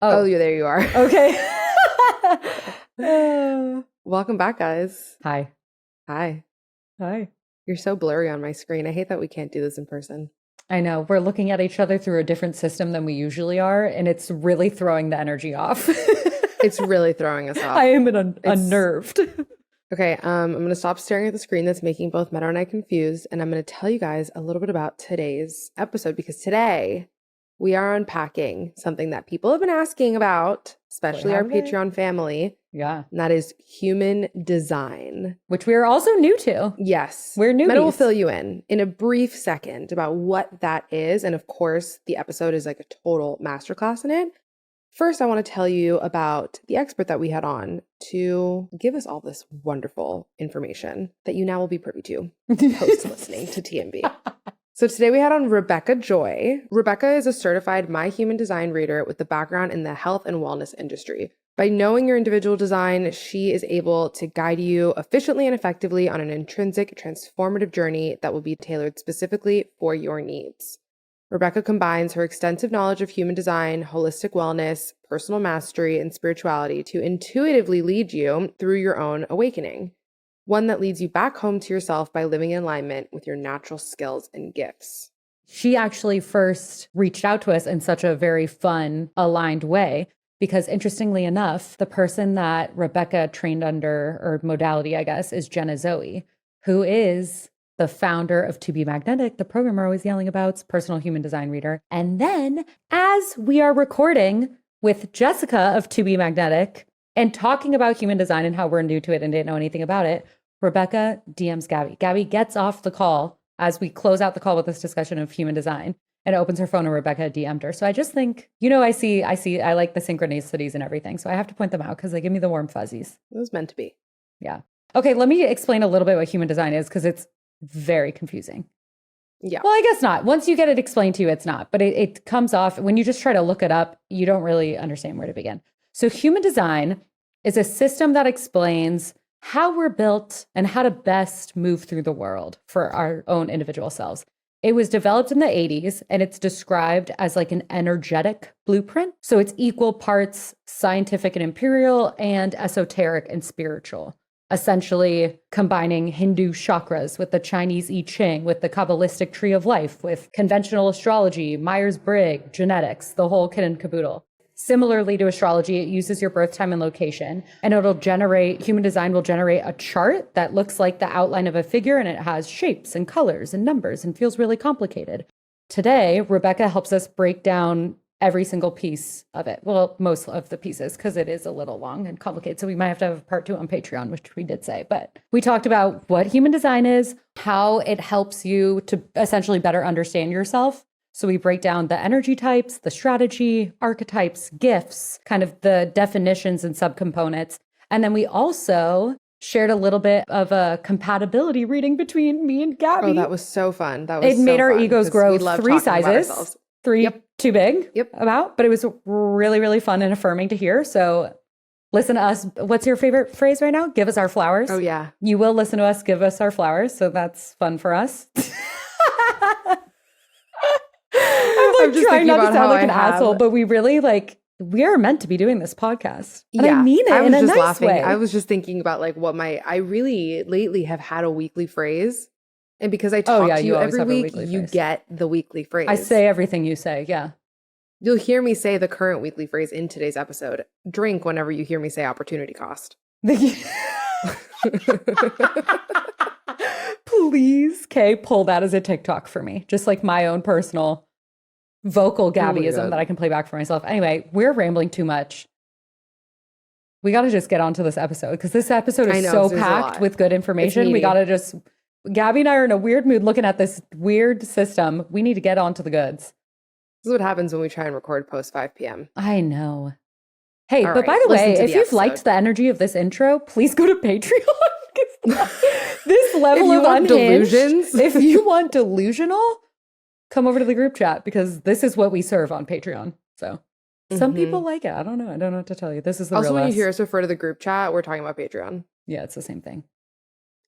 Oh, there you are. Okay. Welcome back, guys. Hi. Hi. Hi. You're so blurry on my screen. I hate that we can't do this in person. I know. We're looking at each other through a different system than we usually are, and it's really throwing the energy off. It's really throwing us off. I am unnerved. Okay, I'm going to stop staring at the screen that's making both Meadow and I confused, and I'm going to tell you guys a little bit about today's episode, because today we are unpacking something that people have been asking about, especially our Patreon family. Yeah. And that is human design. Which we are also new to. Yes. We're newbies. Meadow will fill you in a brief second about what that is. And of course, the episode is like a total masterclass in it. First, I want to tell you about the expert that we had on to give us all this wonderful information that you now will be privy to post listening to TMV. So today we had on Rebekah Joy. Rebekah is a certified My Human Design reader with a background in the health and wellness industry. By knowing your individual design, she is able to guide you efficiently and effectively on an intrinsic, transformative journey that will be tailored specifically for your needs. Rebekah combines her extensive knowledge of human design, holistic wellness, personal mastery, and spirituality to intuitively lead you through your own awakening, one that leads you back home to yourself by living in alignment with your natural skills and gifts. She actually first reached out to us in such a very fun, aligned way. Because interestingly enough, the person that Rebekah trained under, or modality, I guess, is Jenna Zoe, who is the founder of To Be Magnetic, the program we're always yelling about, personal human design reader. And then as we are recording with Jessica of To Be Magnetic and talking about human design and how we're new to it and didn't know anything about it, Rebekah DMs Gaby. Gaby gets off the call as we close out the call with this discussion of human design. And opens her phone and Rebekah DM'd her. So I just think, I like the synchronicities and everything. So I have to point them out because they give me the warm fuzzies. It was meant to be. Yeah. Okay, let me explain a little bit what human design is because it's very confusing. Yeah. Well, I guess not. Once you get it explained to you, it's not. But it comes off, when you just try to look it up, you don't really understand where to begin. So human design is a system that explains how we're built and how to best move through the world for our own individual selves. It was developed in the 80s and it's described as like an energetic blueprint. So it's equal parts scientific and imperial and esoteric and spiritual, essentially combining Hindu chakras with the Chinese I Ching, with the Kabbalistic tree of life, with conventional astrology, Myers-Briggs, genetics, the whole kit and caboodle. Similarly to astrology, it uses your birth time and location, and human design will generate a chart that looks like the outline of a figure, and it has shapes and colors and numbers and feels really complicated. Today, Rebekah helps us break down every single piece of it. Well, most of the pieces, because it is a little long and complicated. So we might have to have a part 2 on Patreon, which we did say. But we talked about what human design is, how it helps you to essentially better understand yourself. So we break down the energy types, the strategy, archetypes, gifts, kind of the definitions and subcomponents. And then we also shared a little bit of a compatibility reading between me and Gaby. Oh, that was so fun. It made our egos grow 3 sizes. 3 too big. But it was really, really fun and affirming to hear. So listen to us. What's your favorite phrase right now? Give us our flowers. Oh, yeah. You will listen to us give us our flowers. So that's fun for us. I'm trying not to sound like an asshole, but we really we are meant to be doing this podcast. And I mean it in a nice way. I was just thinking about I really lately have had a weekly phrase. And because I talk to you every week, you get the weekly phrase. I say everything you say. Yeah. You'll hear me say the current weekly phrase in today's episode. Drink whenever you hear me say opportunity cost. Please, Kay, pull that as a TikTok for me. Just like my own personal vocal Gabyism that I can play back for myself. Anyway, we're rambling too much. We got to just get onto this episode because this episode is so packed with good information. We got to just, Gaby and I are in a weird mood looking at this weird system. We need to get onto the goods. This is what happens when we try and record post 5 p.m. I know. Hey, but by the way, if you've liked the energy of this intro, please go to Patreon. This level of unhinged, delusions. If you want delusional, come over to the group chat because this is what we serve on Patreon. So some people like it. I don't know what to tell you. This is the also real when you hear us refer to the group chat, we're talking about Patreon. Yeah, it's the same thing.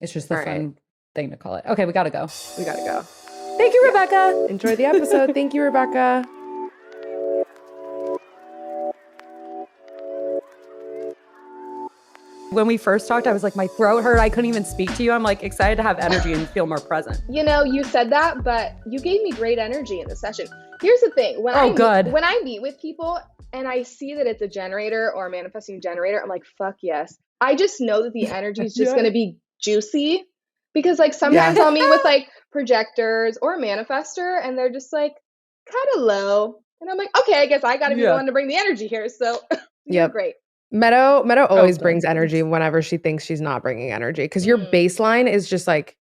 It's just the fun thing to call it. Okay, we gotta go. Thank you, Rebekah. Enjoy the episode. Thank you, Rebekah. When we first talked, I was like, my throat hurt. I couldn't even speak to you. I'm like excited to have energy and feel more present. You know, you said that, but you gave me great energy in the session. Here's the thing. When I meet with people and I see that it's a generator or a manifesting generator, I'm like, fuck yes. I just know that the energy is just going to be juicy, because like sometimes I'll meet with like projectors or a manifester and they're just like kind of low. And I'm like, okay, I guess I got to be the one to bring the energy here. So you're great. Meadow always brings energy whenever she thinks she's not bringing energy, because your baseline is just like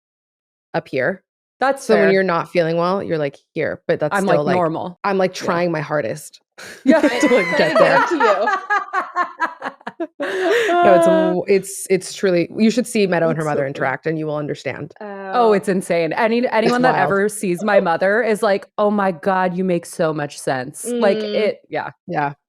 up here. That's so fair. When you're not feeling well, you're like here, but that's I'm still like normal. I'm like trying my hardest. Yeah, to like get there. To you. No, it's truly. You should see Meadow and her mother interact, and you will understand. Oh, it's insane. Anyone that ever sees my mother is like, oh my God, you make so much sense. Like it, yeah.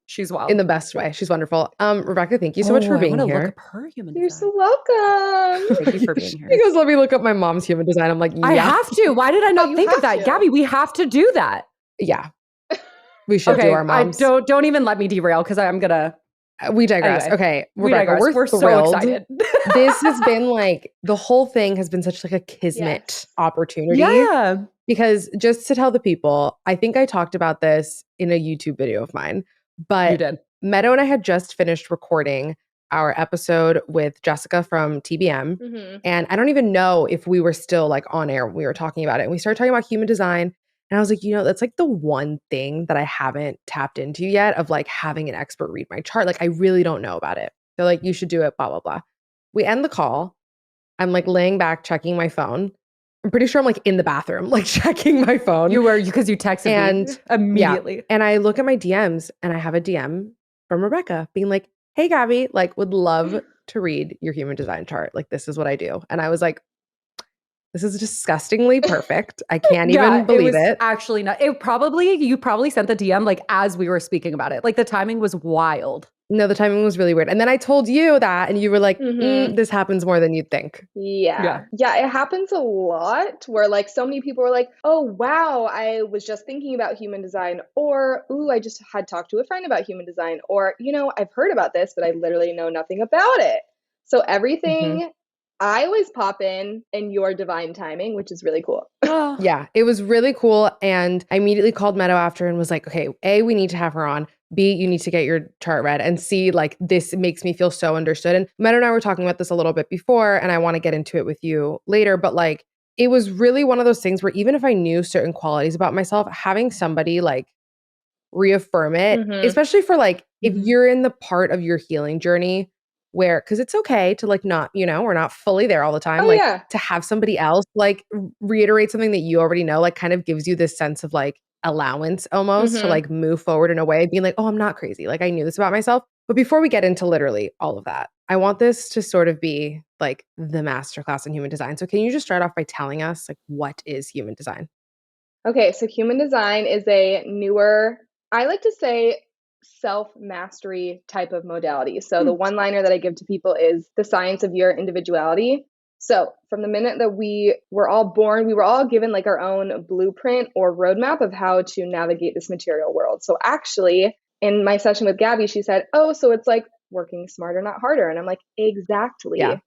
She's wild. In the best way. She's wonderful. Rebekah, thank you so much for being here. Look up her human You're design. so welcome. Thank you for being here. She goes, let me look up my mom's human design. I'm like, I have to. Why did I not think of that? Gaby, we have to do that. Yeah. We should do our moms. Don't even let me derail, because I'm gonna. We digress. Anyway, okay, Rebekah, we're so excited. This has been like, the whole thing has been such like a kismet opportunity. Yeah. Because just to tell the people, I think I talked about this in a YouTube video of mine, but you did. Meadow and I had just finished recording our episode with Jessica from TBM. Mm-hmm. And I don't even know if we were still like on air when we were talking about it. And we started talking about human design. And I was like, that's like the one thing that I haven't tapped into yet, of like having an expert read my chart. Like, I really don't know about it. They're like, you should do it, blah, blah, blah. We end the call. I'm like laying back, checking my phone. I'm pretty sure I'm like in the bathroom, like checking my phone. You were, because you texted me immediately. Yeah. And I look at my DMs and I have a DM from Rebekah being like, hey, Gaby, like would love to read your human design chart. Like, this is what I do. And I was like, this is disgustingly perfect. I can't even believe it. Actually not. You probably sent the DM like as we were speaking about it. Like the timing was wild. No, the timing was really weird. And then I told you that, and you were like, this happens more than you'd think. Yeah, it happens a lot, where like so many people are like, oh, wow, I was just thinking about human design, or, ooh, I just had talked to a friend about human design, or, I've heard about this, but I literally know nothing about it. So everything, I always pop in your divine timing, which is really cool. Yeah, it was really cool. And I immediately called Meadow after and was like, okay, A, we need to have her on. B, you need to get your chart read. And C, like, this makes me feel so understood. And Meadow and I were talking about this a little bit before, and I want to get into it with you later. But like, it was really one of those things where even if I knew certain qualities about myself, having somebody like reaffirm it, especially for like, if you're in the part of your healing journey where, because it's okay to like not, we're not fully there all the time. To have somebody else like reiterate something that you already know, like kind of gives you this sense of like allowance almost to like move forward in a way, being like, oh, I'm not crazy. Like, I knew this about myself. But before we get into literally all of that, I want this to sort of be like the masterclass in human design. So can you just start off by telling us like, what is human design? Okay, so human design is a newer, I like to say, self-mastery type of modality. So the one-liner that I give to people is the science of your individuality. So from the minute that we were all born, we were all given like our own blueprint or roadmap of how to navigate this material world. So actually, in my session with Gaby, she said, oh, so it's like working smarter, not harder. And I'm like, exactly. Yeah.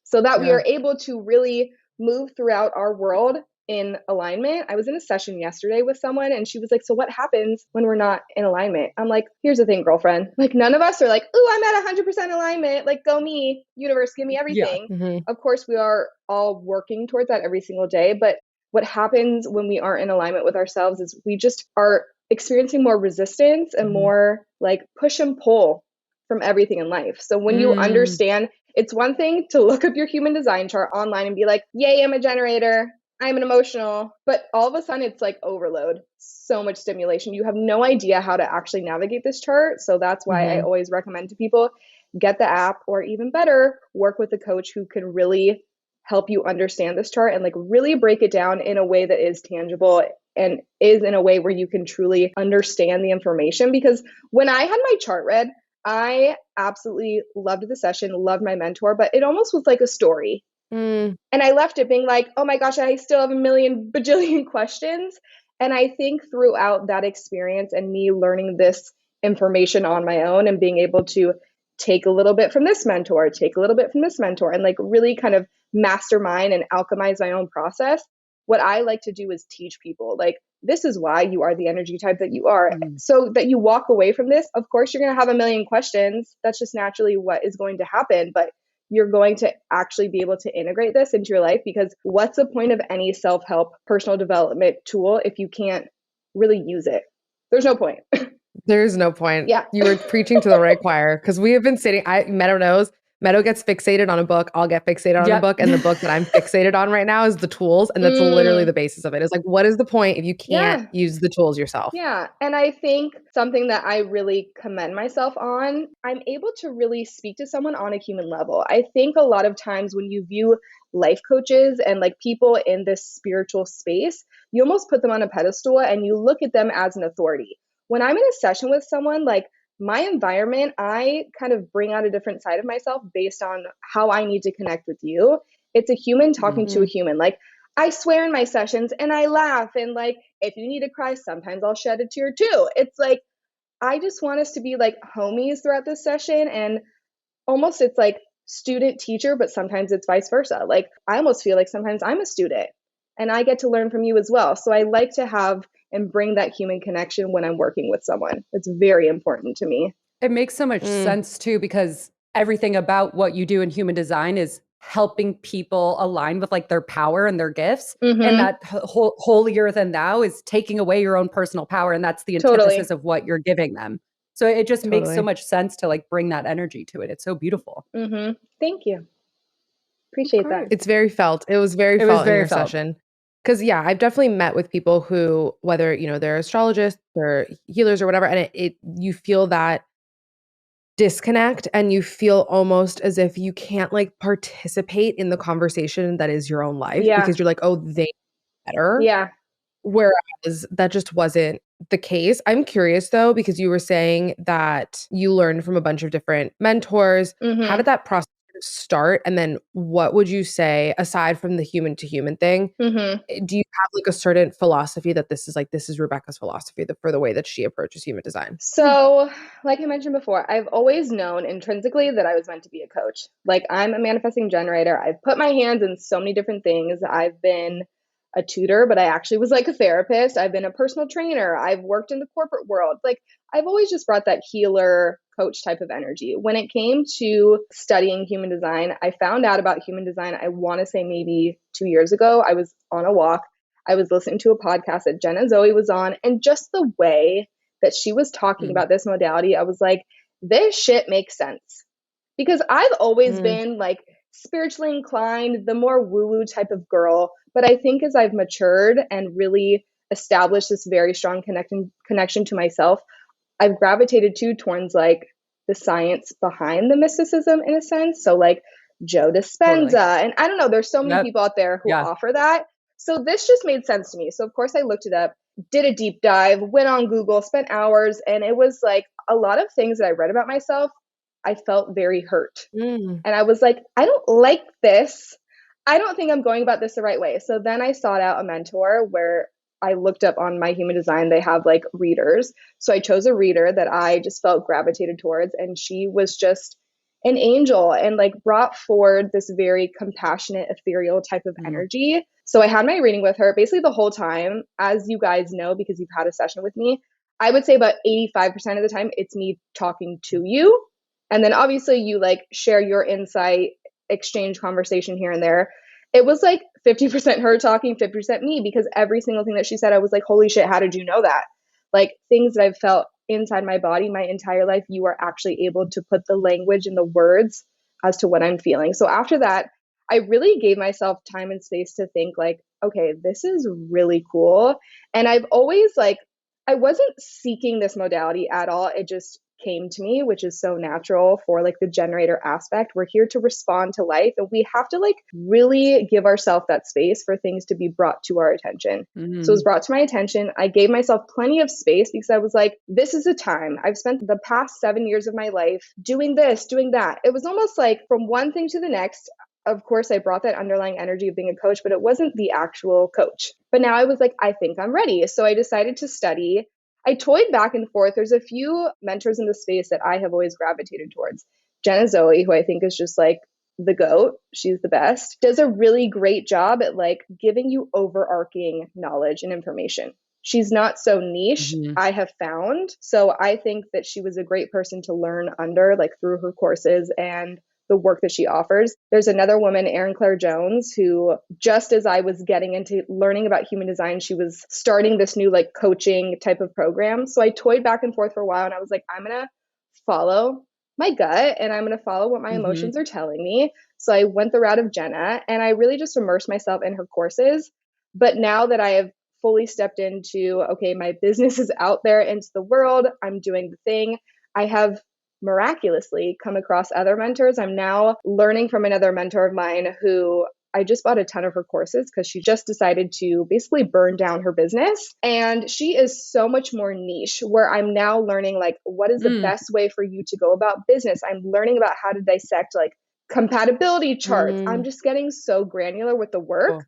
So that we are able to really move throughout our world in alignment. I was in a session yesterday with someone and she was like, so what happens when we're not in alignment? I'm like, here's the thing, girlfriend. Like, none of us are like, ooh, I'm at 100% alignment. Like, go me, universe, give me everything. Yeah. Of course, we are all working towards that every single day. But what happens when we aren't in alignment with ourselves is we just are experiencing more resistance and more like push and pull from everything in life. So when you understand, it's one thing to look up your human design chart online and be like, yay, I'm a generator. I'm an emotional, but all of a sudden it's like overload, so much stimulation. You have no idea how to actually navigate this chart. So that's why I always recommend to people, get the app, or even better, work with a coach who can really help you understand this chart and like really break it down in a way that is tangible and is in a way where you can truly understand the information. Because when I had my chart read, I absolutely loved the session, loved my mentor, but it almost was like a story. And I left it being like, oh my gosh, I still have a million bajillion questions. And I think throughout that experience and me learning this information on my own and being able to take a little bit from this mentor, take a little bit from this mentor, and like really kind of mastermind and alchemize my own process. What I like to do is teach people, like, this is why you are the energy type that you are. So that you walk away from this, of course, you're going to have a million questions. That's just naturally what is going to happen. But you're going to actually be able to integrate this into your life, because what's the point of any self-help personal development tool if you can't really use it? There's no point. There's no point. Yeah. You were preaching to the right choir, because we have been sitting, Meadow knows, Meadow gets fixated on a book, I'll get fixated on a book, and the book that I'm fixated on right now is the tools, and that's literally the basis of it. It's like, what is the point if you can't use the tools yourself? Yeah. And I think something that I really commend myself on, I'm able to really speak to someone on a human level. I think a lot of times when you view life coaches and like people in this spiritual space, you almost put them on a pedestal and you look at them as an authority. When I'm in a session with someone, like, my environment, I kind of bring out a different side of myself based on how I need to connect with you. It's a human talking to a human. Like, I swear in my sessions and I laugh, and like, if you need to cry, sometimes I'll shed a tear too. It's like, I just want us to be like homies throughout this session, and almost it's like student teacher, but sometimes it's vice versa. Like, I almost feel like sometimes I'm a student and I get to learn from you as well. So I like to have and bring that human connection when I'm working with someone. It's very important to me. It makes so much sense too, because everything about what you do in human design is helping people align with like their power and their gifts. And that holier than thou is taking away your own personal power. And that's the antithesis of what you're giving them. So it just makes so much sense to like bring that energy to it. It's so beautiful. Thank you. Appreciate that. It's very felt. It was very felt in your session. Because I've definitely met with people who, whether, you know, they're astrologists or healers or whatever, and you feel that disconnect, and you feel almost as if you can't like participate in the conversation that is your own life, because you're like, oh, they better. Yeah. Whereas that just wasn't the case. I'm curious though, because you were saying that you learned from a bunch of different mentors. How did that process start? And then what would you say, aside from the human to human thing, do you have like a certain philosophy that this is Rebekah's philosophy for the way that she approaches human design? So, like I mentioned before, I've always known intrinsically that I was meant to be a coach. Like, I'm a manifesting generator. I've put my hands in so many different things. I've been a tutor, but I actually was like a therapist. I've been a personal trainer. I've worked in the corporate world. Like, I've always just brought that healer coach type of energy. When it came to studying human design, I found out about human design, I want to say maybe 2 years ago. I was on a walk. I was listening to a podcast that Jen and Zoe was on, and just the way that she was talking about this modality, I was like, this shit makes sense. Because I've always been like spiritually inclined, the more woo-woo type of girl. But I think as I've matured and really established this very strong connection to myself, I've gravitated towards like the science behind the mysticism in a sense. So like Joe Dispenza, and I don't know, there's so many people out there who offer that. So this just made sense to me. So of course I looked it up, did a deep dive, went on Google, spent hours, and it was like a lot of things that I read about myself, I felt very hurt. And I was like, I don't like this. I don't think I'm going about this the right way. So then I sought out a mentor where I looked up on My Human Design, they have like readers. So I chose a reader that I just felt gravitated towards. And she was just an angel and like brought forward this very compassionate, ethereal type of energy. So I had my reading with her basically the whole time. As you guys know, because you've had a session with me, I would say about 85% of the time it's me talking to you. And then obviously you like share your insight, exchange conversation here and there. It was like 50% her talking, 50% me, because every single thing that she said, I was like, holy shit, how did you know that? Like things that I've felt inside my body my entire life, you are actually able to put the language and the words as to what I'm feeling. So after that, I really gave myself time and space to think like, okay, this is really cool. And I've always like, I wasn't seeking this modality at all. It just came to me, which is so natural for like the generator aspect. We're here to respond to life, and we have to like really give ourselves that space for things to be brought to our attention. So it was brought to my attention. I gave myself plenty of space because I was like, this is a time. I've spent the past 7 years of my life doing this, doing that. It was almost like from one thing to the next. Of course, I brought that underlying energy of being a coach, but it wasn't the actual coach. But now I was like, I think I'm ready. So I decided to study. I toyed back and forth. There's a few mentors in the space that I have always gravitated towards. Jenna Zoe, who I think is just like the GOAT. She's the best. Does a really great job at like giving you overarching knowledge and information. She's not so niche, I have found. So I think that she was a great person to learn under, like through her courses and the work that she offers. There's another woman, Erin Claire Jones, who just as I was getting into learning about human design, she was starting this new like coaching type of program. So I toyed back and forth for a while and I was like, I'm going to follow my gut and I'm going to follow what my emotions are telling me. So I went the route of Jenna and I really just immersed myself in her courses. But now that I have fully stepped into, okay, my business is out there into the world, I'm doing the thing, I have miraculously come across other mentors. I'm now learning from another mentor of mine who I just bought a ton of her courses because she just decided to basically burn down her business. And she is so much more niche where I'm now learning like, what is the best way for you to go about business? I'm learning about how to dissect like compatibility charts. I'm just getting so granular with the work,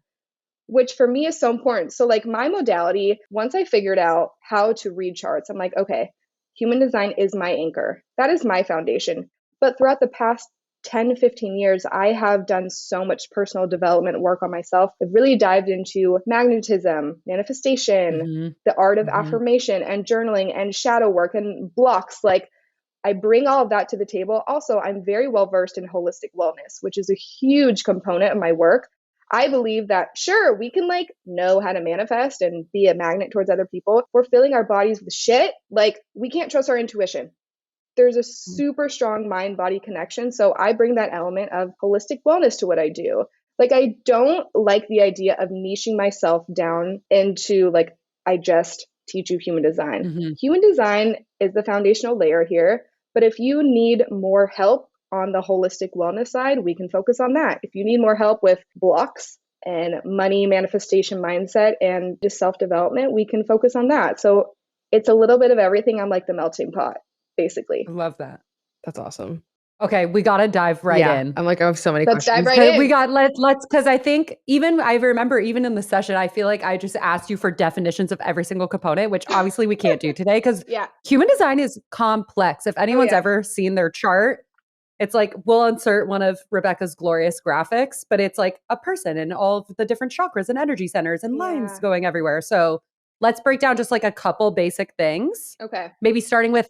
which for me is so important. So like my modality, once I figured out how to read charts, I'm like, okay, human design is my anchor. That is my foundation. But throughout the past 10 to 15 years, I have done so much personal development work on myself. I've really dived into magnetism, manifestation, the art of affirmation and journaling and shadow work and blocks. Like I bring all of that to the table. Also, I'm very well versed in holistic wellness, which is a huge component of my work. I believe that, sure, we can like know how to manifest and be a magnet towards other people. If we're filling our bodies with shit, like we can't trust our intuition. There's a super strong mind-body connection. So I bring that element of holistic wellness to what I do. Like I don't like the idea of niching myself down into like, I just teach you human design. Human design is the foundational layer here. But if you need more help on the holistic wellness side, we can focus on that. If you need more help with blocks and money manifestation mindset and just self-development, we can focus on that. So it's a little bit of everything. I'm like the melting pot, basically. I love that. That's awesome. Okay, we got to dive right in. I'm like, I have so many Let's questions. dive right in. We got, let's, because I think even, I remember even in the session, I feel like I just asked you for definitions of every single component, which obviously we can't do today because human design is complex. If anyone's ever seen their chart, it's like, we'll insert one of Rebekah's glorious graphics, but it's like a person and all of the different chakras and energy centers and lines going everywhere. So let's break down just like a couple basic things. Okay. Maybe starting with,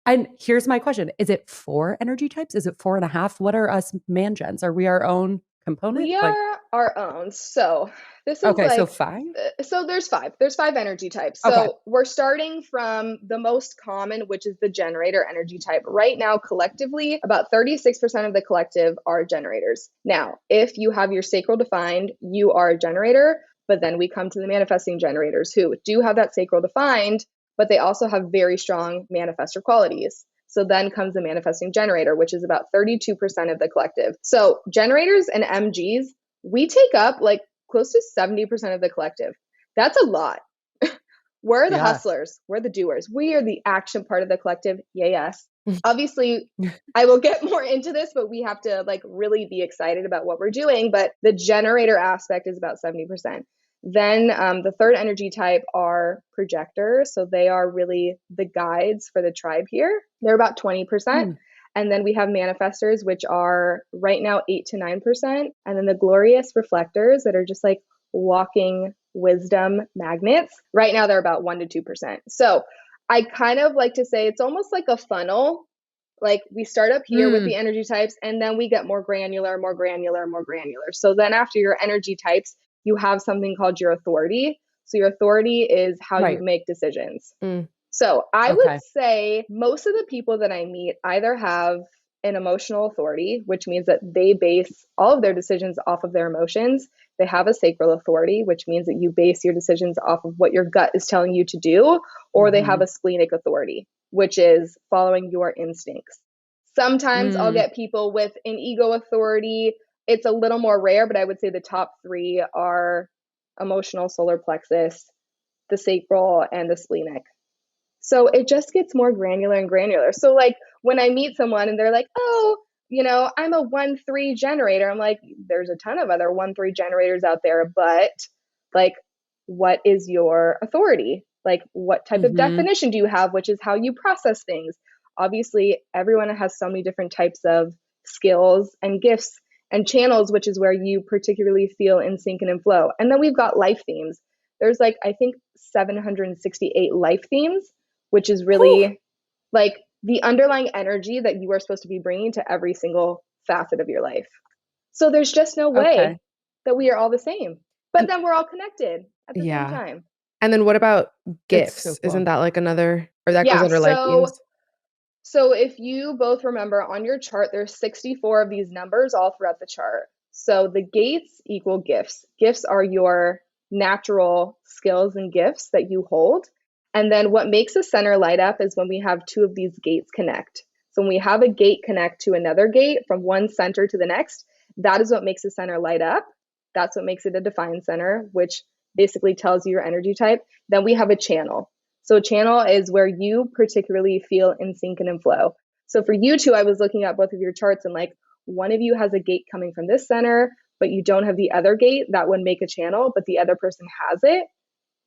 and here's my question. Is it 4 energy types? Is it 4.5? What are us man gens? Are we our own component? We are our own. So this is okay, like, so 5? So there's 5. There's 5 energy types. So we're starting from the most common, which is the generator energy type. Right now, collectively, about 36% of the collective are generators. Now, if you have your sacral defined, you are a generator, but then we come to the manifesting generators who do have that sacral defined, but they also have very strong manifestor qualities. So then comes the manifesting generator, which is about 32% of the collective. So generators and MGs, we take up like close to 70% of the collective. That's a lot. We're the hustlers. We're the doers. We are the action part of the collective. Yes. Obviously, I will get more into this, but we have to like really be excited about what we're doing. But the generator aspect is about 70%. Then the third energy type are projectors. So they are really the guides for the tribe here. They're about 20%. And then we have manifestors, which are right now 8 to 9%. And then the glorious reflectors that are just like walking wisdom magnets. Right now, they're about 1 to 2%. So I kind of like to say it's almost like a funnel. Like we start up here with the energy types, and then we get more granular, more granular, more granular. So then after your energy types, you have something called your authority. So your authority is how you make decisions. So I would say most of the people that I meet either have an emotional authority, which means that they base all of their decisions off of their emotions. They have a sacral authority, which means that you base your decisions off of what your gut is telling you to do, or they have a splenic authority, which is following your instincts. Sometimes I'll get people with an ego authority. It's a little more rare, but I would say the top 3 are emotional, solar plexus, the sacral, and the splenic. So it just gets more granular and granular. So like when I meet someone and they're like, oh, you know, I'm a 1-3 generator. I'm like, there's a ton of other 1-3 generators out there, but like, what is your authority? Like, what type of definition do you have, which is how you process things? obviously everyone has so many different types of skills and gifts and channels, which is where you particularly feel in sync and in flow. And then we've got life themes. There's like, I think 768 life themes, which is really like the underlying energy that you are supposed to be bringing to every single facet of your life. So there's just no way that we are all the same, but then we're all connected at the same time. And then what about gifts? So cool. Isn't that like another, or that goes under life themes? So if you both remember on your chart, there's 64 of these numbers all throughout the chart. So the gates equal gifts. Gifts are your natural skills and gifts that you hold. And then what makes a center light up is when we have two of these gates connect. So when we have a gate connect to another gate from one center to the next, that is what makes a center light up. That's what makes it a defined center, which basically tells you your energy type. Then we have a channel. So a channel is where you particularly feel in sync and in flow. So for you two, I was looking at both of your charts and like one of you has a gate coming from this center, but you don't have the other gate. That would make a channel, but the other person has it.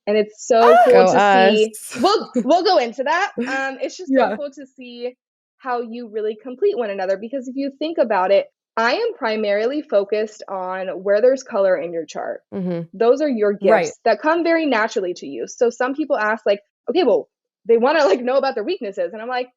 And it's so cool to see. We'll go into that. It's just so cool to see how you really complete one another. Because if you think about it, I am primarily focused on where there's color in your chart. Those are your gifts that come very naturally to you. So some people ask like, okay, well, they want to like know about their weaknesses. And I'm like,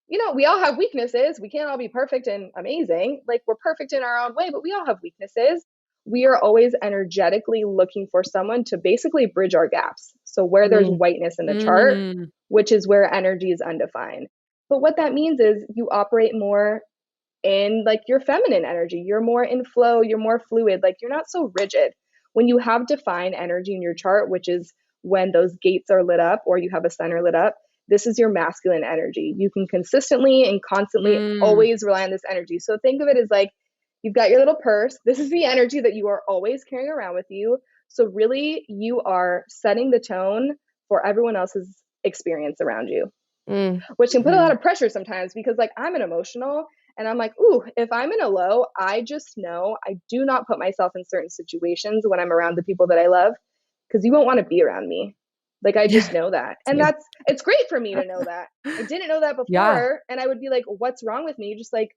you know, we all have weaknesses. We can't all be perfect and amazing. Like we're perfect in our own way, but we all have weaknesses. We are always energetically looking for someone to basically bridge our gaps. So where there's whiteness in the chart, which is where energy is undefined. But what that means is you operate more in like your feminine energy. You're more in flow. You're more fluid. Like you're not so rigid. When you have defined energy in your chart, which is when those gates are lit up or you have a center lit up, this is your masculine energy. You can consistently and constantly always rely on this energy. So think of it as like, you've got your little purse. This is the energy that you are always carrying around with you. So really, you are setting the tone for everyone else's experience around you, which can put a lot of pressure sometimes because like I'm an emotional and I'm like, ooh, if I'm in a low, I just know I do not put myself in certain situations when I'm around the people that I love because you won't want to be around me. Like, I just know that. And it's great for me to know that. I didn't know that before. And I would be like, what's wrong with me? Just like,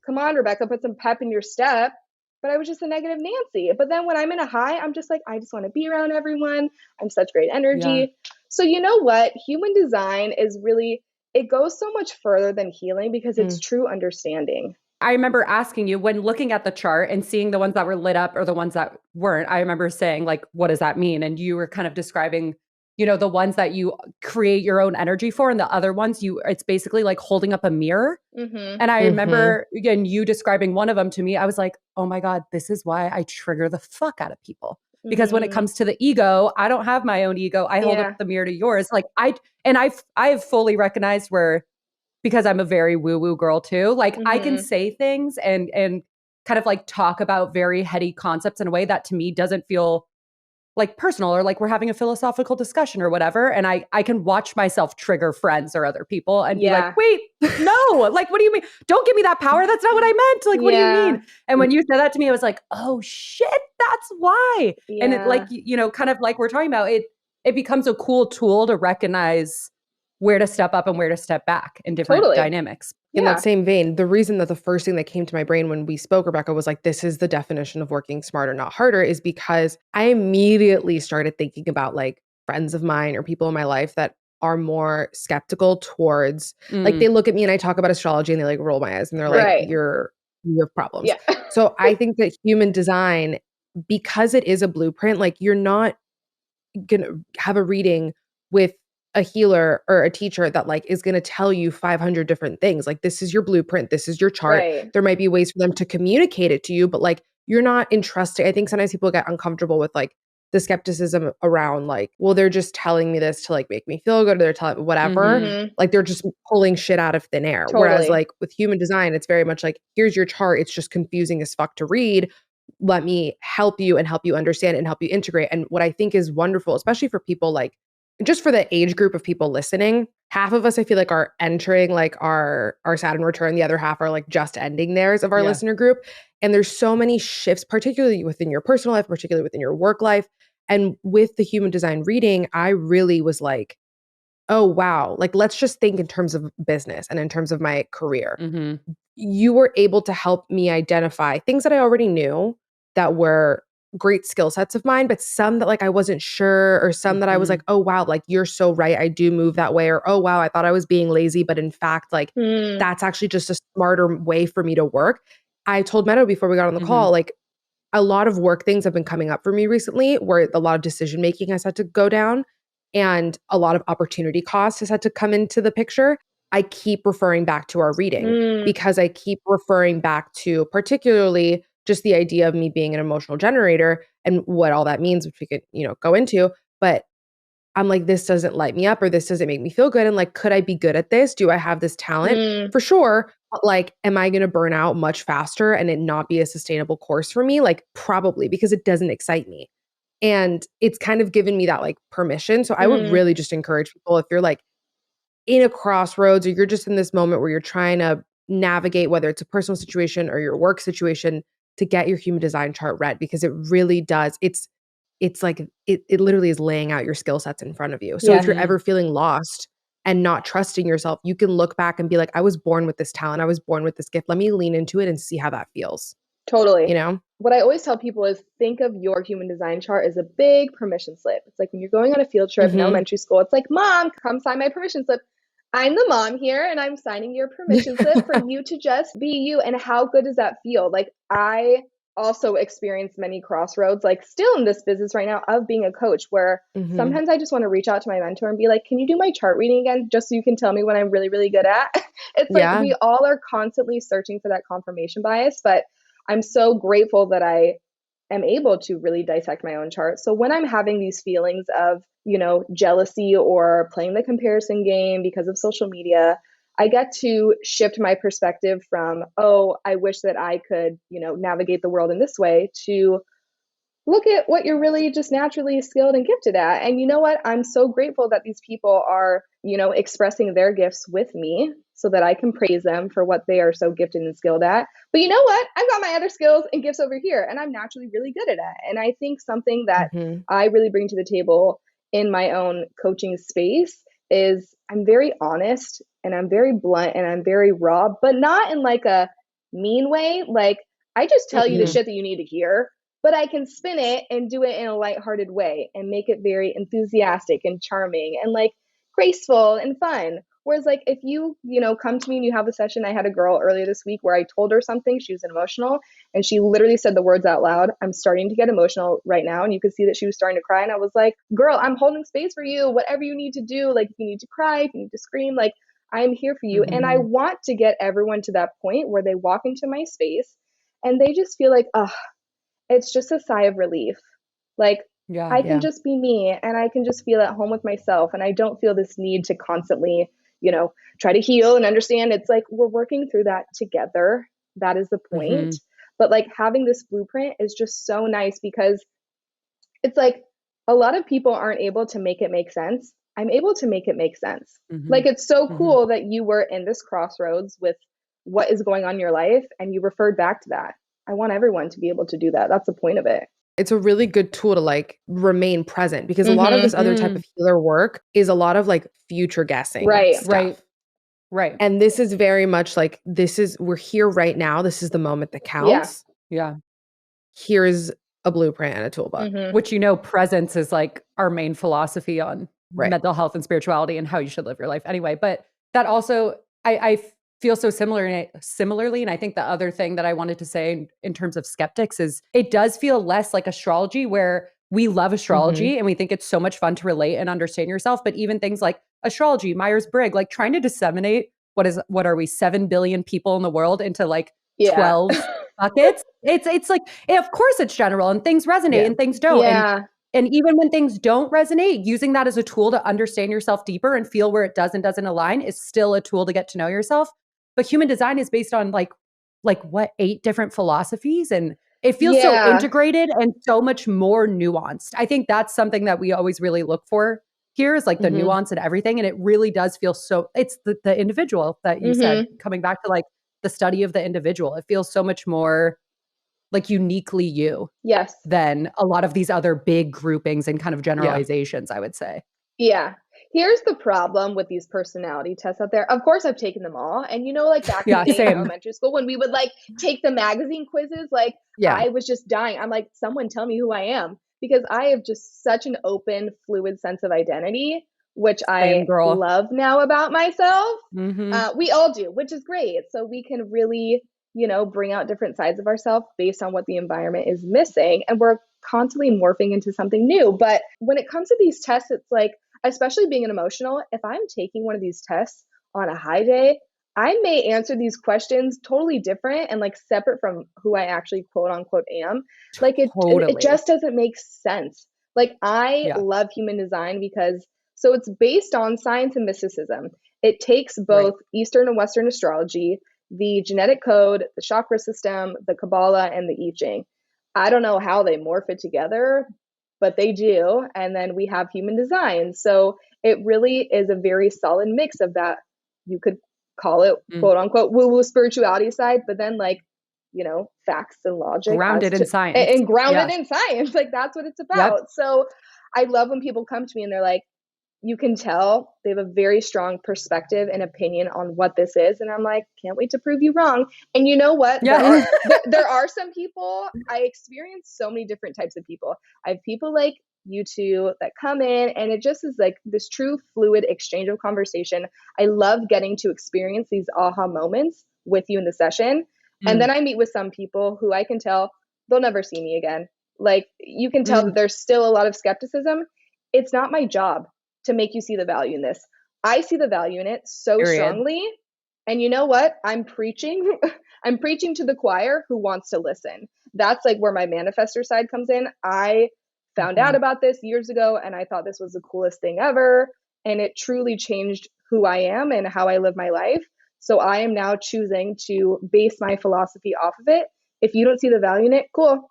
come on, Rebekah, put some pep in your step. But I was just a negative Nancy. But then when I'm in a high, I'm just like, I just want to be around everyone. I'm such great energy. So you know what? Human design is really, it goes so much further than healing because it's true understanding. I remember asking you when looking at the chart and seeing the ones that were lit up or the ones that weren't, I remember saying like, what does that mean? And you were kind of describing, you know, the ones that you create your own energy for and the other ones it's basically like holding up a mirror. And I remember again, you describing one of them to me, I was like, oh my God, this is why I trigger the fuck out of people. Because when it comes to the ego, I don't have my own ego. I hold up the mirror to yours. Like I've fully recognized where, because I'm a very woo-woo girl too, like I can say things and kind of like talk about very heady concepts in a way that to me doesn't feel like personal or like we're having a philosophical discussion or whatever. And I can watch myself trigger friends or other people and be like, wait, no, like, what do you mean? Don't give me that power. That's not what I meant. Like, what do you mean? And when you said that to me, I was like, oh shit, that's why. And it like, you know, kind of like we're talking about it becomes a cool tool to recognize where to step up and where to step back in different dynamics. In that same vein, the reason that the first thing that came to my brain when we spoke, Rebekah, was like, this is the definition of working smarter, not harder, is because I immediately started thinking about like friends of mine or people in my life that are more skeptical towards, like they look at me and I talk about astrology and they like roll my eyes and they're like, you have problems. So I think that human design, because it is a blueprint, like you're not going to have a reading with a healer or a teacher that like is going to tell you 500 different things. Like, this is your blueprint. This is your chart. There might be ways for them to communicate it to you, but like, you're not entrusting. I think sometimes people get uncomfortable with like the skepticism around like, well, they're just telling me this to like make me feel good. Or they're telling whatever, like they're just pulling shit out of thin air. Whereas like with human design, it's very much like, here's your chart. It's just confusing as fuck to read. Let me help you and help you understand and help you integrate. And what I think is wonderful, especially for people like, just for the age group of people listening, half of us, I feel like, are entering like our Saturn return. The other half are like just ending theirs of our listener group. And there's so many shifts, particularly within your personal life, particularly within your work life. And with the human design reading, I really was like, oh, wow, like, let's just think in terms of business and in terms of my career. Mm-hmm. You were able to help me identify things that I already knew that were great skill sets of mine, but some that like I wasn't sure, or some that I was Mm-hmm. like, oh wow, like you're so right. I do move that way. Or oh wow, I thought I was being lazy, but in fact, like Mm, that's actually just a smarter way for me to work. I told Meadow before we got on the Mm-hmm. call, like a lot of work things have been coming up for me recently where a lot of decision making has had to go down and a lot of opportunity cost has had to come into the picture. I keep referring back to our reading mm, because I keep referring back to particularly just the idea of me being an emotional generator and what all that means, which we could, go into. But I'm like, this doesn't light me up or this doesn't make me feel good. And like, could I be good at this? Do I have this talent? mm, For sure. But like, am I going to burn out much faster and it not be a sustainable course for me? Like, probably because it doesn't excite me. And it's kind of given me that like permission. So I would mm, really just encourage people if you're like in a crossroads or you're just in this moment where you're trying to navigate whether it's a personal situation or your work situation to get your human design chart read because it really does. It's like it literally is laying out your skill sets in front of you. So if yeah, you're Mm-hmm. ever feeling lost and not trusting yourself, you can look back and be like, I was born with this talent. I was born with this gift. Let me lean into it and see how that feels, totally. you know? What I always tell people is think of your human design chart as a big permission slip. It's like when you're going on a field trip in Mhm. elementary school, it's like, Mom, come sign my permission slip. I'm the mom here and I'm signing your permission slip for you to just be you. And how good does that feel? Like, I also experienced many crossroads, like, still in this business right now of being a coach, where Mhm. sometimes I just want to reach out to my mentor and be like, can you do my chart reading again? Just so you can tell me what I'm really, really good at. It's like Yeah. we all are constantly searching for that confirmation bias, but I'm so grateful that I am able to really dissect my own chart. So when I'm having these feelings of, jealousy or playing the comparison game because of social media, I get to shift my perspective from, oh, I wish that I could, navigate the world in this way, to look at what you're really just naturally skilled and gifted at. And you know what? I'm so grateful that these people are, expressing their gifts with me so that I can praise them for what they are so gifted and skilled at. But you know what? I've got my other skills and gifts over here, and I'm naturally really good at it. And I think something that Mhm. I really bring to the table in my own coaching space is I'm very honest and I'm very blunt and I'm very raw, but not in like a mean way. Like, I just tell you the Mhm. shit that you need to hear, but I can spin it and do it in a lighthearted way and make it very enthusiastic and charming and like graceful and fun. Whereas like if you come to me and you have a session, I had a girl earlier this week where I told her something, she was emotional, and she literally said the words out loud, I'm starting to get emotional right now. And you could see that she was starting to cry. And I was like, girl, I'm holding space for you. Whatever you need to do, like if you need to cry, if you need to scream, like I'm here for you. And I Mm-hmm. want to get everyone to that point where they walk into my space and they just feel like, oh, it's just a sigh of relief. Like, Yeah. I can Yeah. just be me and I can just feel at home with myself. And I don't feel this need to constantly, try to heal and understand. It's like we're working through that together. That is the point. Mm-hmm. But like having this blueprint is just so nice because it's like a lot of people aren't able to make it make sense. I'm able to make it make sense. Mm-hmm. Like, it's so Mm-hmm. cool that you were in this crossroads with what is going on in your life and you referred back to that. I want everyone to be able to do that. That's the point of it. It's a really good tool to like remain present because a lot of this other type Mm. of healer work is a lot of like future guessing Right. stuff. Right. Right. And this is very much like we're here right now. This is the moment that Yeah. counts. Yeah. Here's a blueprint and a toolbook. Which, presence is like our main philosophy on Right. mental health and spirituality and how you should live your life anyway. But that also, I feel so similarly. And I think the other thing that I wanted to say in terms of skeptics is it does feel less like astrology, where we love astrology and we think it's so much fun to relate and understand yourself. But even things like astrology, Myers-Briggs, like trying to disseminate what are we, 7 billion people in the world into like Yeah. 12 buckets. It's like, of course it's general and things resonate and things don't. Yeah. And even when things don't resonate, using that as a tool to understand yourself deeper and feel where it does and doesn't align is still a tool to get to know yourself. But human design is based on like what, 8 different philosophies, and it feels so Yeah. integrated and so much more nuanced. I think that's something that we always really look for here, is like the nuance and everything. And it really does feel so, it's the individual that you said, coming back to like the study of the individual. It feels so much more like uniquely you Yes. than a lot of these other big groupings and kind of generalizations, I would say. Yeah. Here's the problem with these personality tests out there. Of course, I've taken them all. And like back in the day in elementary school, when we would like take the magazine quizzes, like I was just dying. I'm like, someone tell me who I am, because I have just such an open, fluid sense of identity, which I love now about myself. We all do, which is great. So we can really, bring out different sides of ourselves based on what the environment is missing. And we're constantly morphing into something new. But when it comes to these tests, it's like, especially being an emotional, if I'm taking one of these tests on a high day, I may answer these questions totally different and like separate from who I actually quote unquote am. Like it just doesn't make sense. Like I love human design because so it's based on science and mysticism. It takes both Eastern and Western astrology, the genetic code, the chakra system, the Kabbalah, and the I Ching. I don't know how they morph it together, but they do. And then we have human design. So it really is a very solid mix of that. You could call it quote unquote woo-woo spirituality side, but then like, facts and logic. Grounded in science. And grounded in science. Like that's what it's about. Yep. So I love when people come to me and they're like, you can tell they have a very strong perspective and opinion on what this is. And I'm like, can't wait to prove you wrong. And you know what? Yeah. There are some people, I experience so many different types of people. I have people like you two that come in and it just is like this true fluid exchange of conversation. I love getting to experience these aha moments with you in the session. And then I meet with some people who I can tell they'll never see me again. Like you can tell that there's still a lot of skepticism. It's not my job to make you see the value in this. I see the value in it so strongly. And you know what? I'm preaching to the choir who wants to listen. That's like where my manifestor side comes in. I found out about this years ago and I thought this was the coolest thing ever. And it truly changed who I am and how I live my life. So I am now choosing to base my philosophy off of it. If you don't see the value in it, cool.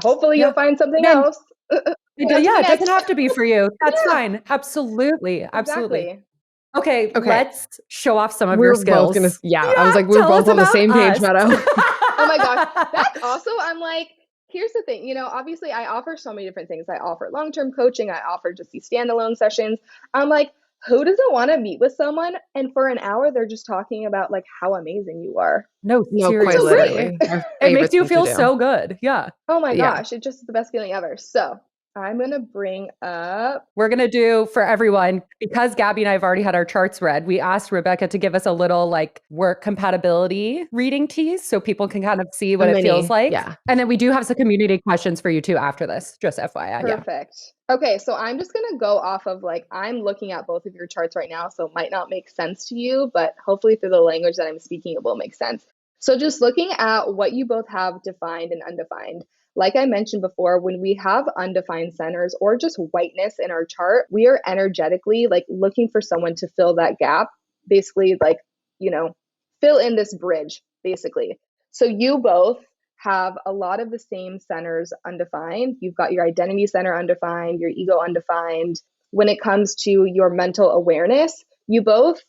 Hopefully you'll find something else. It doesn't have to be for you. That's fine. Absolutely. Exactly. Okay, let's show off some of your skills. I was like, we're both on the same page, Meadow. Oh my gosh. That's also, I'm like, here's the thing, obviously I offer so many different things. I offer long-term coaching. I offer just these standalone sessions. I'm like, who doesn't want to meet with someone and for an hour they're just talking about like how amazing you are? No, seriously. It makes you feel so good. Yeah. Oh my gosh. It just is the best feeling ever. So I'm going to bring up. We're going to do for everyone, because Gaby and I have already had our charts read, we asked Rebekah to give us a little like work compatibility reading tease so people can kind of see what it feels like. Yeah. And then we do have some community questions for you too after this, just FYI. Perfect. Yeah. Okay. So I'm just going to go off of like, I'm looking at both of your charts right now. So it might not make sense to you, but hopefully through the language that I'm speaking, it will make sense. So just looking at what you both have defined and undefined. Like I mentioned before, when we have undefined centers or just whiteness in our chart, we are energetically like looking for someone to fill that gap, basically like, fill in this bridge, basically. So you both have a lot of the same centers undefined. You've got your identity center undefined, your ego undefined. When it comes to your mental awareness, you both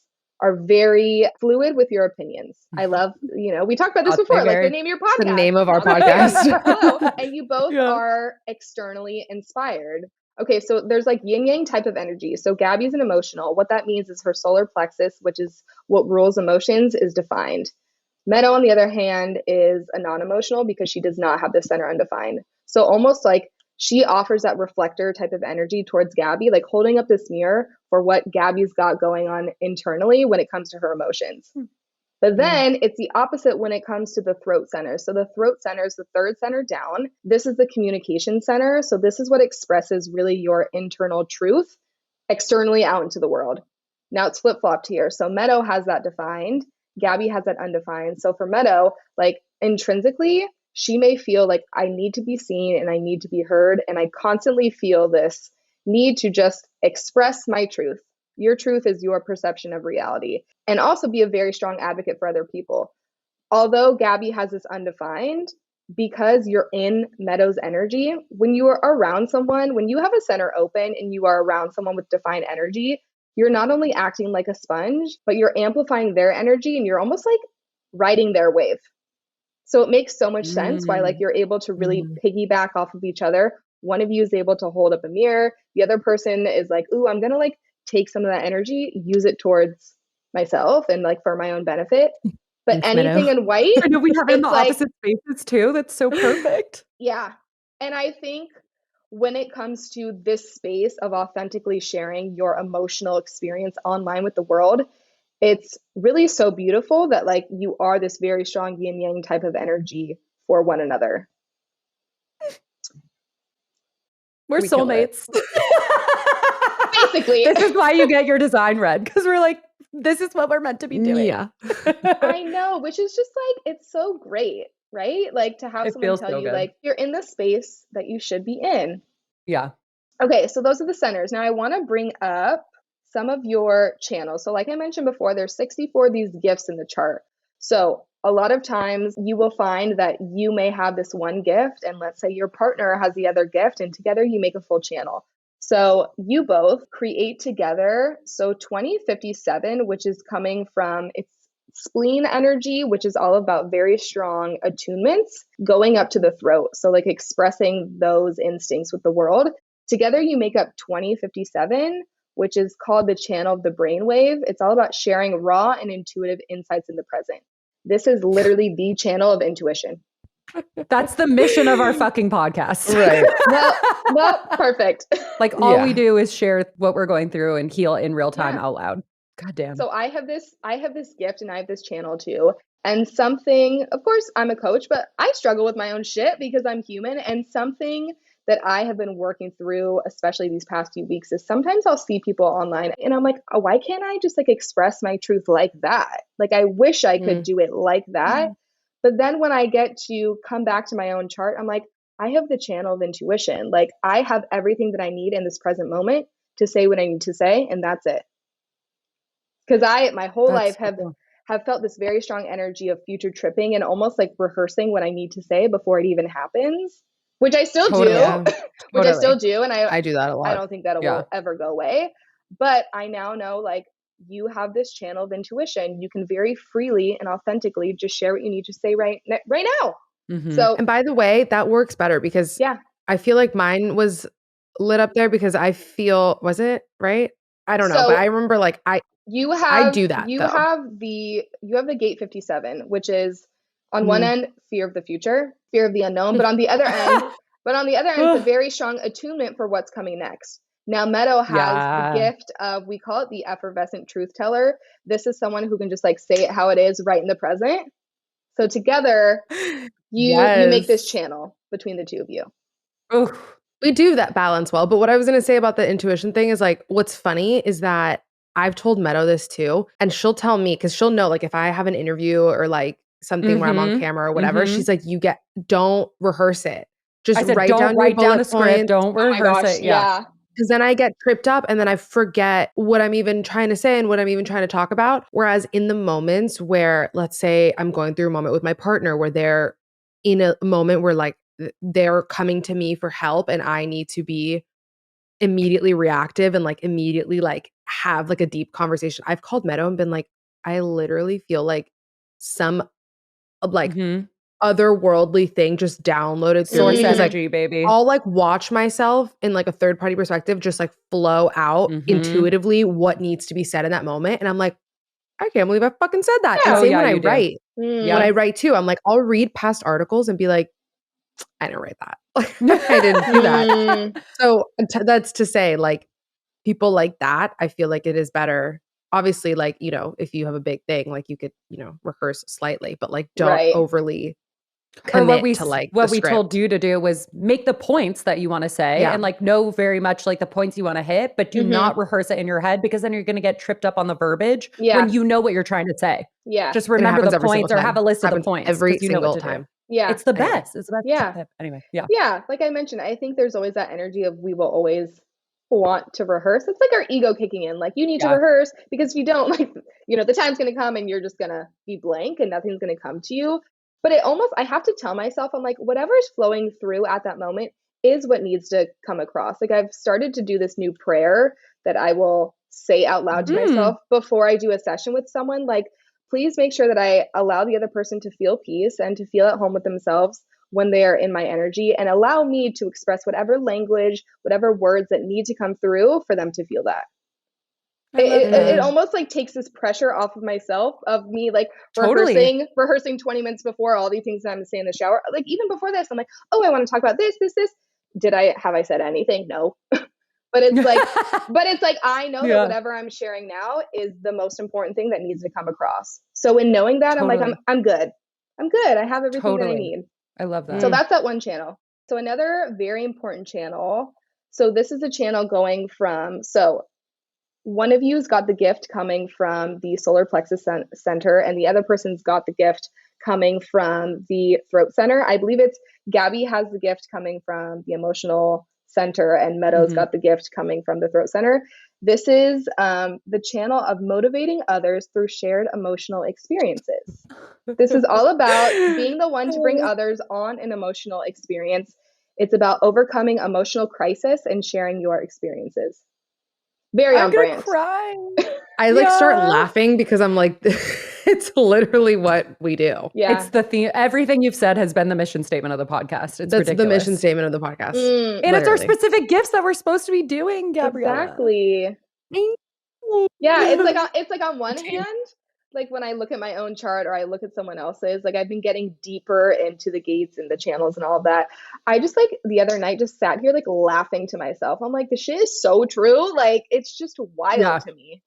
are very fluid with your opinions. I love, we talked about this before, like the name of your podcast. The name of our podcast. And you both are externally inspired. Okay, so there's like yin yang type of energy. So Gaby's an emotional. What that means is her solar plexus, which is what rules emotions, is defined. Meadow, on the other hand, is a non-emotional because she does not have the center undefined. So almost like she offers that reflector type of energy towards Gaby, like holding up this mirror for what Gaby's got going on internally when it comes to her emotions. But then it's the opposite when it comes to the throat center. So the throat center is the third center down. This is the communication center. So this is what expresses really your internal truth externally out into the world. Now it's flip-flopped here. So Meadow has that defined. Gaby has that undefined. So for Meadow, like intrinsically, she may feel like I need to be seen and I need to be heard. And I constantly feel this need to just express my truth. Your truth is your perception of reality. And also be a very strong advocate for other people. Although Gaby has this undefined, because you're in Meadow's energy, when you are around someone, when you have a center open and you are around someone with defined energy, you're not only acting like a sponge, but you're amplifying their energy and you're almost like riding their wave. So it makes so much sense why like you're able to really piggyback off of each other one of you is able to hold up a mirror. The other person is like, ooh, I'm going to like take some of that energy, use it towards myself and like for my own benefit. But Thanks, anything Meadow. in white, I know we have it in the it's like, opposite spaces too. That's so perfect. yeah. And I think when it comes to this space of authentically sharing your emotional experience online with the world, it's really so beautiful that like you are this very strong yin yang type of energy for one another. We're We kill it. soulmates. Basically. This is why you get your design read, because we're like, this is what we're meant to be doing. Yeah. I know, which is just like, it's so great, right? Like to have It someone feels tell so you good. like you're in the space that you should be in. Yeah. Okay, so those are the centers. Now I want to bring up some of your channels. So like I mentioned before, there's 64 of these gifts in the chart. So a lot of times you will find that you may have this one gift and let's say your partner has the other gift and together you make a full channel. So you both create together. So 2057, which is coming from its spleen energy, which is all about very strong attunements going up to the throat. So like expressing those instincts with the world. Together you make up 2057, which is called the channel of the brainwave. It's all about sharing raw and intuitive insights in the present. This is literally the channel of intuition. That's the mission of our fucking podcast. Right. Well, perfect. Like all we Yeah. do is share what we're going through and heal in real time Yeah. out loud. God damn. So I have this gift and I have this channel too. And something, of course, I'm a coach, but I struggle with my own shit because I'm human. And something that I have been working through, especially these past few weeks, is sometimes I'll see people online and I'm like, oh, why can't I just like express my truth like that? Like, I wish I could do it like that. But then when I get to come back to my own chart, I'm like, I have the channel of intuition. Like, I have everything that I need in this present moment to say what I need to say, and that's it. Because my whole life have felt this very strong energy of future tripping and almost like rehearsing what I need to say before it even happens, which I still do, which I still do. And I do that a lot. I don't think that it will ever go away. But I now know like you have this channel of intuition. You can very freely and authentically just share what you need to say right now. So, and by the way, that works better because I feel like mine was lit up there because I feel, was it right? I don't know, but I remember like I do that. You though. have the gate 57, which is on one end fear of the future, fear of the unknown, but on the other end, it's a very strong attunement for what's coming next. Now Meadow has the gift of, we call it the effervescent truth teller. This is someone who can just like say it how it is right in the present. So together you make this channel between the two of you. We do that balance well. But what I was going to say about the intuition thing is like, what's funny is that I've told Meadow this too. And she'll tell me, because she'll know like if I have an interview or like something where I'm on camera or whatever, she's like, don't rehearse it. Just write down a script. Don't rehearse it. Yeah. Because then I get tripped up and then I forget what I'm even trying to say and what I'm even trying to talk about. Whereas in the moments where, let's say I'm going through a moment with my partner where they're in a moment where like they're coming to me for help and I need to be immediately reactive and like immediately like have like a deep conversation. I've called Meadow and been like, I literally feel like some like otherworldly thing just downloaded through source me. energy, like, baby. I'll like watch myself in like a third party perspective just like flow out intuitively what needs to be said in that moment. And I'm like, I can't believe I fucking said that. And same when I write. When I write too, I'm like, I'll read past articles and be like, I didn't write that. I didn't do that. So that's to say, like, people like that, I feel like it is better. Obviously, like, you know, if you have a big thing, like you could, you know, rehearse slightly, but like don't overly commit to like what we told you to do was make the points that you want to say and like know very much like the points you want to hit, but do not rehearse it in your head because then you're going to get tripped up on the verbiage when you know what you're trying to say. Yeah. Just remember the points or have a list of the points every single time. time. Yeah. It's the best. It's the best. Yeah. Anyway. Yeah. Yeah. Like I mentioned, I think there's always that energy of we will always want to rehearse. It's like our ego kicking in. Like you need to rehearse because if you don't, like, you know, the time's going to come and you're just going to be blank and nothing's going to come to you. But I have to tell myself, I'm like, whatever's flowing through at that moment is what needs to come across. Like I've started to do this new prayer that I will say out loud to myself before I do a session with someone. Like, please make sure that I allow the other person to feel peace and to feel at home with themselves when they are in my energy and allow me to express whatever language, whatever words that need to come through for them to feel that. It almost like takes this pressure off of myself of me like rehearsing 20 minutes before all these things that I'm gonna say in the shower. Like even before this, I'm like, oh, I want to talk about this. Have I said anything? No. But it's like I know that whatever I'm sharing now is the most important thing that needs to come across. So in knowing that, I'm like, I'm good. I'm good. I have everything that I need. I love that. So that's that one channel. So another very important channel. So this is a channel going from, one of you's got the gift coming from the solar plexus center, and the other person's got the gift coming from the throat center. I believe it's Gaby has the gift coming from the emotional center, and Meadow's got the gift coming from the throat center. This is the channel of motivating others through shared emotional experiences. This is all about being the one to bring others on an emotional experience. It's about overcoming emotional crisis and sharing your experiences. Very on brand. I'm gonna cry. I start laughing because I'm like, it's literally what we do. Yeah. It's the theme. Everything you've said has been the mission statement of the podcast. That's ridiculous. The mission statement of the podcast. And literally. It's our specific gifts that we're supposed to be doing, Gabriella. Exactly. Yeah, it's like on one hand, like when I look at my own chart or I look at someone else's, like I've been getting deeper into the gates and the channels and all of that. I just like the other night just sat here like laughing to myself. I'm like, this shit is so true. Like it's just wild to me.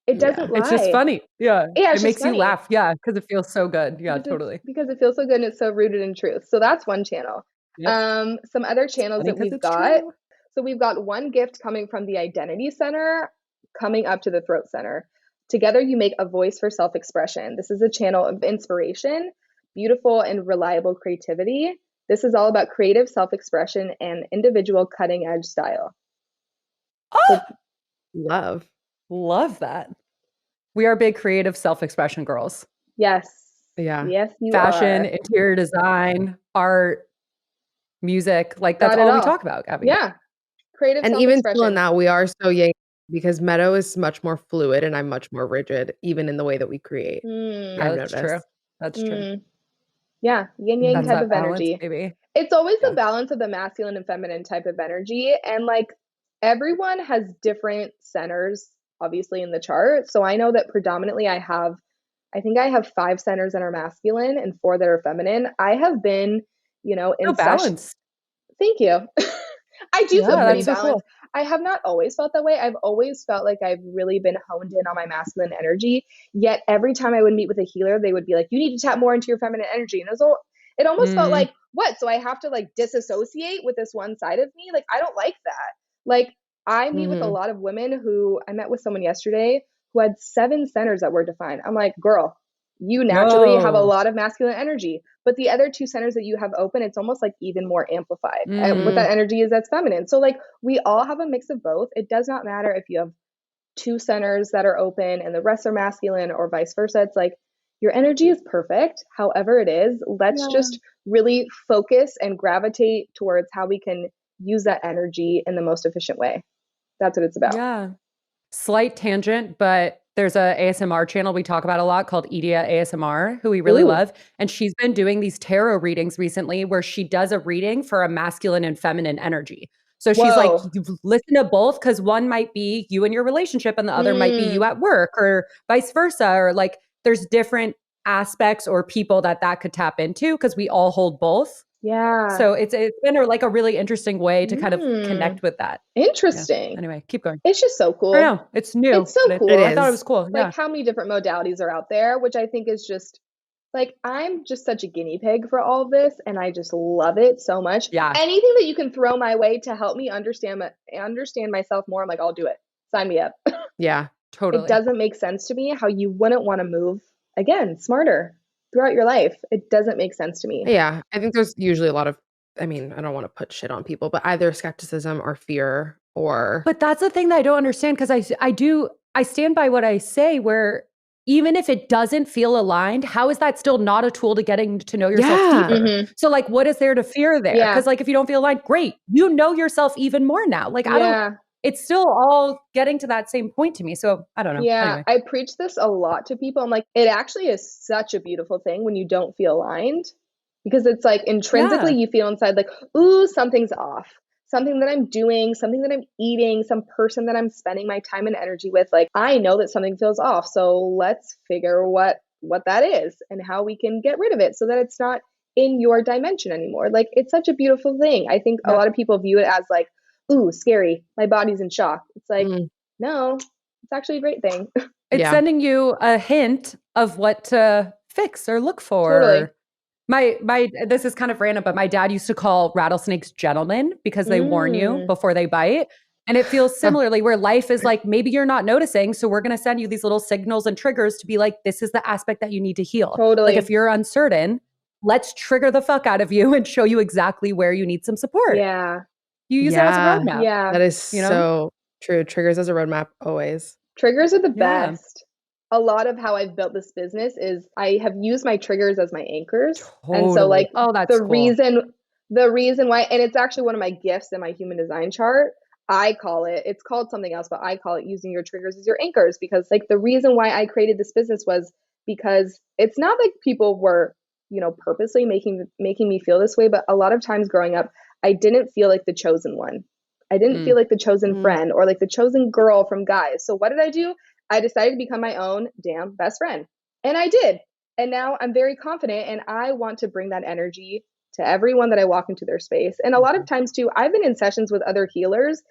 It doesn't lie. It's just funny. Yeah. It makes funny. You laugh. Yeah. Because it feels so good. Yeah, totally. Because it feels so good and it's so rooted in truth. So that's one channel. Yep. Some other channels that we've got. True. So we've got one gift coming from the identity center, coming up to the throat center. Together, you make a voice for self-expression. This is a channel of inspiration, beautiful and reliable creativity. This is all about creative self-expression and individual cutting-edge style. Oh, love that. We are big creative self-expression girls. Yes. Yeah. Yes, you Fashion, are. interior design, art, music. Like that's all we talk about, Gaby. Yeah. Creative and even still in that, we are so yang because Meadow is much more fluid and I'm much more rigid, even in the way that we create. That's true. That's true. Yeah, yin yang type of energy. Maybe. It's always the balance of the masculine and feminine type of energy, and like everyone has different centers, obviously in the chart. So I know that predominantly I think I have 5 centers that are masculine and 4 that are feminine. I have been, in balance. Thank you. I do feel pretty balanced. So cool. I have not always felt that way. I've always felt like I've really been honed in on my masculine energy. Yet every time I would meet with a healer, they would be like, you need to tap more into your feminine energy. And it almost felt like, what? So I have to like disassociate with this one side of me? Like, I don't like that. Like I meet with a lot of women who I met with someone yesterday who had 7 centers that were defined. I'm like, girl, you naturally have a lot of masculine energy, but the other 2 centers that you have open, it's almost like even more amplified. And what that energy is, that's feminine. So like we all have a mix of both. It does not matter if you have 2 centers that are open and the rest are masculine or vice versa. It's like your energy is perfect. However it is, let's just really focus and gravitate towards how we can use that energy in the most efficient way. That's what it's about. Yeah. Slight tangent, but there's a ASMR channel we talk about a lot called Idia ASMR, who we really love. And she's been doing these tarot readings recently where she does a reading for a masculine and feminine energy. So she's like, you listen to both because one might be you in your relationship and the other might be you at work or vice versa. Or like there's different aspects or people that could tap into because we all hold both. Yeah. So it's been like a really interesting way to kind of connect with that. Interesting. Yeah. Anyway, keep going. It's just so cool. I know. It's new. It's so cool. I thought it was cool. Like how many different modalities are out there, which I think is just like, I'm just such a guinea pig for all of this. And I just love it so much. Yeah. Anything that you can throw my way to help me understand myself more, I'm like, I'll do it. Sign me up. Yeah, totally. It doesn't make sense to me how you wouldn't want to move, again, smarter throughout your life. It doesn't make sense to me. Yeah, I think there's usually a lot of, I don't want to put shit on people, but either skepticism or fear or. But that's the thing that I don't understand because I stand by what I say where even if it doesn't feel aligned, how is that still not a tool to getting to know yourself deeper? So like, what is there to fear there? Because like, if you don't feel aligned, great. You know yourself even more now. Like, it's still all getting to that same point to me. So I don't know. Yeah, anyway. I preach this a lot to people. I'm like, it actually is such a beautiful thing when you don't feel aligned. because it's like intrinsically you feel inside like, ooh, something's off. Something that I'm doing, something that I'm eating, some person that I'm spending my time and energy with. Like, I know that something feels off. So let's figure what that is and how we can get rid of it so that it's not in your dimension anymore. Like, it's such a beautiful thing. I think a lot of people view it as like, ooh, scary. My body's in shock. It's like, no, it's actually a great thing. It's sending you a hint of what to fix or look for. Totally. My this is kind of random, but my dad used to call rattlesnakes gentlemen because they warn you before they bite. And it feels similarly where life is like, maybe you're not noticing. So we're going to send you these little signals and triggers to be like, this is the aspect that you need to heal. Totally. Like if you're uncertain, let's trigger the fuck out of you and show you exactly where you need some support. Yeah. You use it as a roadmap. Yeah. That is so true. Triggers as a roadmap, always. Triggers are the best. A lot of how I've built this business is I have used my triggers as my anchors. Totally. And so like that's the reason why, and it's actually one of my gifts in my human design chart. It's called something else, but I call it using your triggers as your anchors, because like the reason why I created this business was because it's not like people were, purposely making me feel this way, but a lot of times growing up, I didn't feel like the chosen one. I didn't feel like the chosen friend or like the chosen girl from guys. So what did I do? I decided to become my own damn best friend. And I did. And now I'm very confident and I want to bring that energy to everyone that I walk into their space. And a lot of times too, I've been in sessions with other healers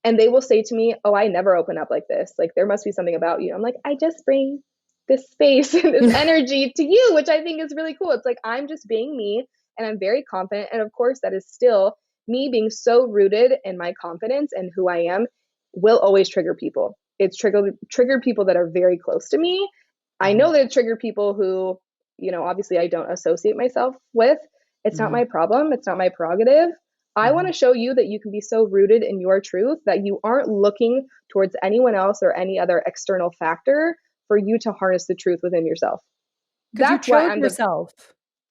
and they will say to me, oh, I never open up like this. Like there must be something about you. I'm like, I just bring this space and this energy to you, which I think is really cool. It's like, I'm just being me and I'm very confident. And of course that is still me being so rooted in my confidence and who I am will always trigger people. It's triggered people that are very close to me. I know that it triggered people who, obviously I don't associate myself with. It's not my problem. It's not my prerogative. I want to show you that you can be so rooted in your truth that you aren't looking towards anyone else or any other external factor for you to harness the truth within yourself. That's you chose yourself.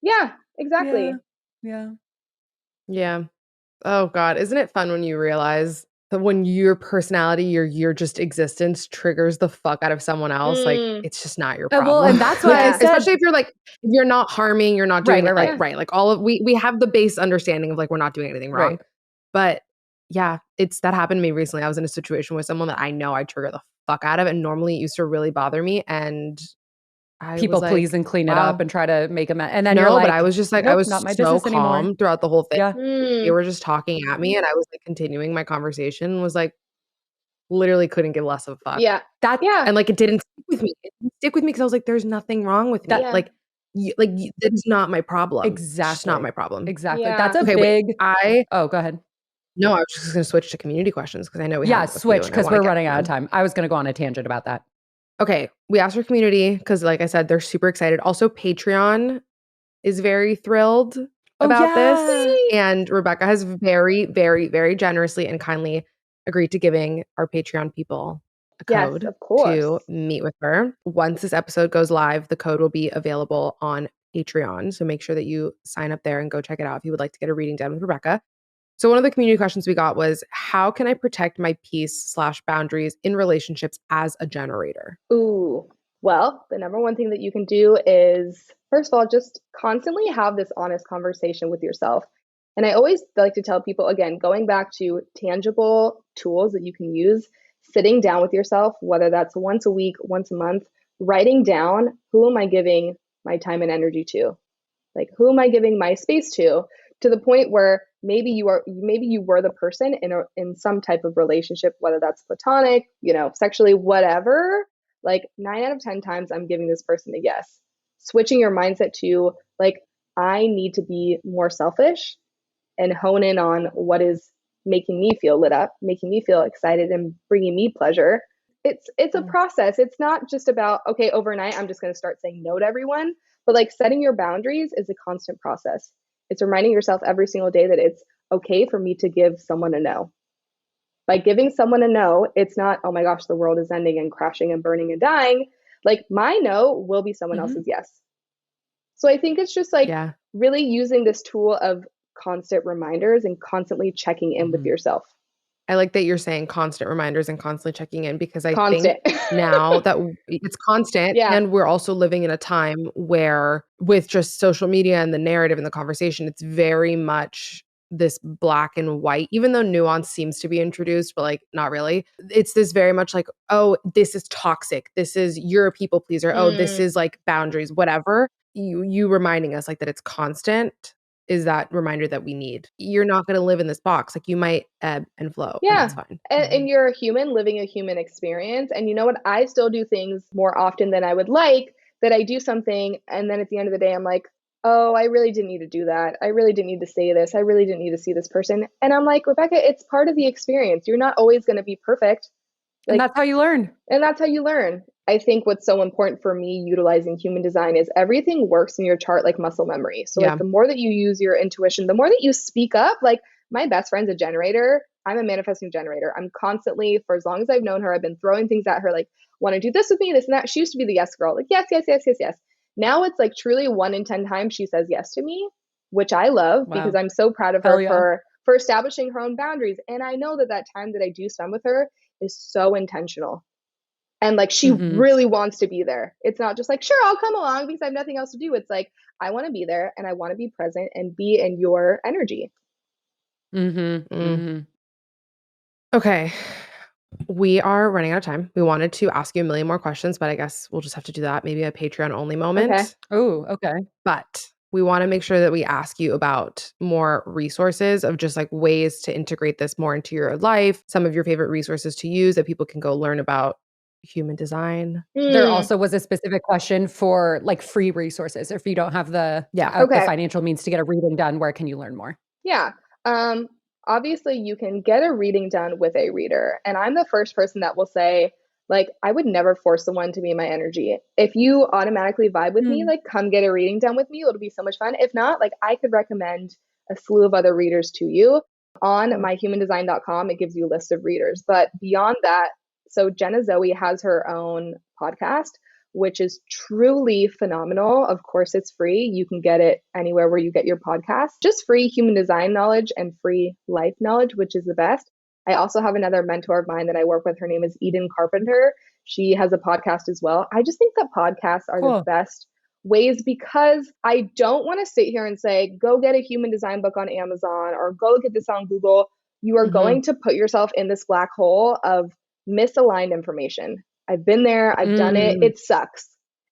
Yeah, exactly. Yeah. Oh God. Isn't it fun when you realize that when your personality, your just existence triggers the fuck out of someone else, like it's just not your problem. Well, and that's why I said, especially if you're not harming, you're not doing right. Like we have the base understanding of like, we're not doing anything wrong. But yeah, that happened to me recently. I was in a situation with someone that I know I trigger the fuck out of. And normally it used to really bother me. And people please and clean it up and try to make them. And then you're like, but I was just like, I was not my so business calm anymore. throughout the whole thing. Yeah. They were just talking at me and I was like continuing my conversation, was like, literally couldn't give less of a fuck. Yeah. And like, it didn't stick with me. It didn't stick with me because I was like, there's nothing wrong with me. Like, that's not my problem. Exactly. It's just not my problem. Exactly. Yeah. That's a big. Oh, go ahead. No, I was just going to switch to community questions because I know we have switch because we're running out of time. I was going to go on a tangent about that. Okay, we asked our community because, like I said, they're super excited. Also, Patreon is very thrilled about this. And Rebekah has very, very, very generously and kindly agreed to giving our Patreon people a code to meet with her. Once this episode goes live, the code will be available on Patreon. So make sure that you sign up there and go check it out if you would like to get a reading done with Rebekah. So one of the community questions we got was, how can I protect my peace/boundaries in relationships as a generator? Ooh, well, the number one thing that you can do is, first of all, just constantly have this honest conversation with yourself. And I always like to tell people, again, going back to tangible tools that you can use, sitting down with yourself, whether that's once a week, once a month, writing down, who am I giving my time and energy to? Like, who am I giving my space to the point where maybe you were the person in some type of relationship, whether that's platonic, sexually, whatever, like 9 out of 10 times I'm giving this person a yes. Switching your mindset to like, I need to be more selfish and hone in on what is making me feel lit up, making me feel excited and bringing me pleasure. It's a process. It's not just about, okay, overnight, I'm just going to start saying no to everyone, but like setting your boundaries is a constant process. It's reminding yourself every single day that it's okay for me to give someone a no. By giving someone a no, it's not, oh my gosh, the world is ending and crashing and burning and dying. Like my no will be someone else's yes. So I think it's just like really using this tool of constant reminders and constantly checking in with yourself. I like that you're saying constant reminders and constantly checking in, because I Constant. think now that it's constant, Yeah. and we're also living in a time where with just social media and the narrative and the conversation, it's very much this black and white, even though nuance seems to be introduced, but like not really. It's this very much like, oh, this is toxic. This is, you're a people pleaser. Oh, this is like boundaries, whatever. You reminding us like that it's constant is that reminder that we need. You're not going to live in this box. Like you might ebb and flow, and Yeah. that's fine. And you're a human living a human experience. And you know what? I still do things more often than I would like, that I do something. And then at the end of the day, I'm like, oh, I really didn't need to do that. I really didn't need to say this. I really didn't need to see this person. And I'm like, Rebekah, it's part of the experience. You're not always going to be perfect. And that's how you learn. And that's how you learn. I think what's so important for me utilizing human design is everything works in your chart like muscle memory. So like the more that you use your intuition, the more that you speak up. Like my best friend's a generator. I'm a manifesting generator. I'm constantly, for as long as I've known her, I've been throwing things at her like, want to do this with me, this and that. She used to be the yes girl. Like, yes, yes, yes, yes, yes. Now it's like truly 1 in 10 times she says yes to me, which I love because I'm so proud of her for establishing her own boundaries. And I know that that time that I do spend with her is so intentional. And like, she really wants to be there. It's not just like, sure, I'll come along because I have nothing else to do. It's like, I want to be there and I want to be present and be in your energy. Okay. We are running out of time. We wanted to ask you a million more questions, but I guess we'll just have to do that. Maybe a Patreon only moment. Okay. Oh, okay. But we want to make sure that we ask you about more resources of just like ways to integrate this more into your life, some of your favorite resources to use that people can go learn about human design. There also was a specific question for like free resources. If you don't have the financial means to get a reading done, where can you learn more? Yeah. Obviously you can get a reading done with a reader. And I'm the first person that will say, like, I would never force someone to be in my energy. If you automatically vibe with me, like come get a reading done with me. It'll be so much fun. If not, like I could recommend a slew of other readers to you. On myhumandesign.com, it gives you a list of readers. But beyond that, so Jenna Zoe has her own podcast, which is truly phenomenal. Of course, it's free. You can get it anywhere where you get your podcast. Just free human design knowledge and free life knowledge, which is the best. I also have another mentor of mine that I work with. Her name is Eden Carpenter. She has a podcast as well. I just think that podcasts are the best ways because I don't want to sit here and say, go get a human design book on Amazon or go look at this on Google. You are going to put yourself in this black hole of misaligned information. I've been there. I've done it. It sucks.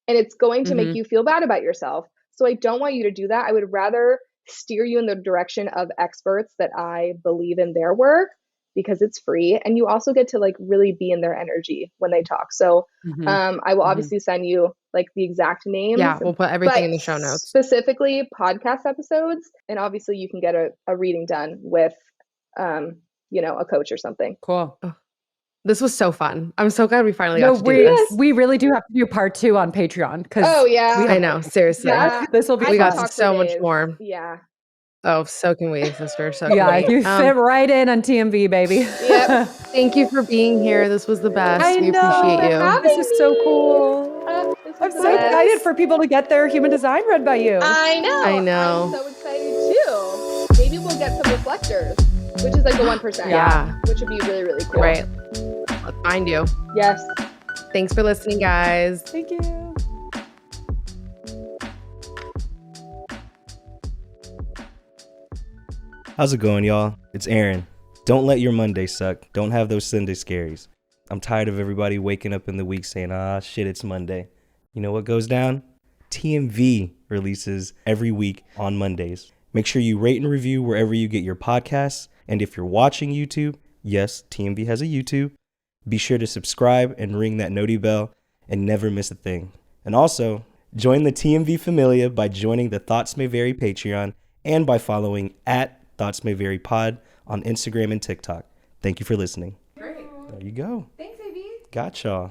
And it's going to make you feel bad about yourself. So I don't want you to do that. I would rather steer you in the direction of experts that I believe in their work because it's free. And you also get to like really be in their energy when they talk. So I will obviously send you like the exact names. Yeah, we'll put everything in the show notes. Specifically podcast episodes. And obviously you can get a reading done with, a coach or something. Cool. Oh. This was so fun. I'm so glad we finally got to do this. We really do have to do part 2 on Patreon. I know, seriously. Yeah. This will be We fun. got so much more. Yeah. Oh, so can we, sister. So yeah, you fit right in on TMV, baby. Yep. Thank you for being here. This was the best. We appreciate you. This is so cool. I'm so excited for people to get their human design read by you. I know. I'm so excited too. Maybe we'll get some reflectors, which is like the 1%. Yeah. Which would be really, really cool. Right. Let's find you. Yes. Thanks for listening, guys. Thank you. How's it going, y'all? It's Aaron. Don't let your Monday suck. Don't have those Sunday scaries. I'm tired of everybody waking up in the week saying, shit, it's Monday. You know what goes down? TMV releases every week on Mondays. Make sure you rate and review wherever you get your podcasts. And if you're watching YouTube, yes, TMV has a YouTube. Be sure to subscribe and ring that noti bell and never miss a thing. And also, join the TMV Familia by joining the Thoughts May Vary Patreon and by following @ThoughtsMayVaryPod on Instagram and TikTok. Thank you for listening. Great. There you go. Thanks, AB. Got y'all.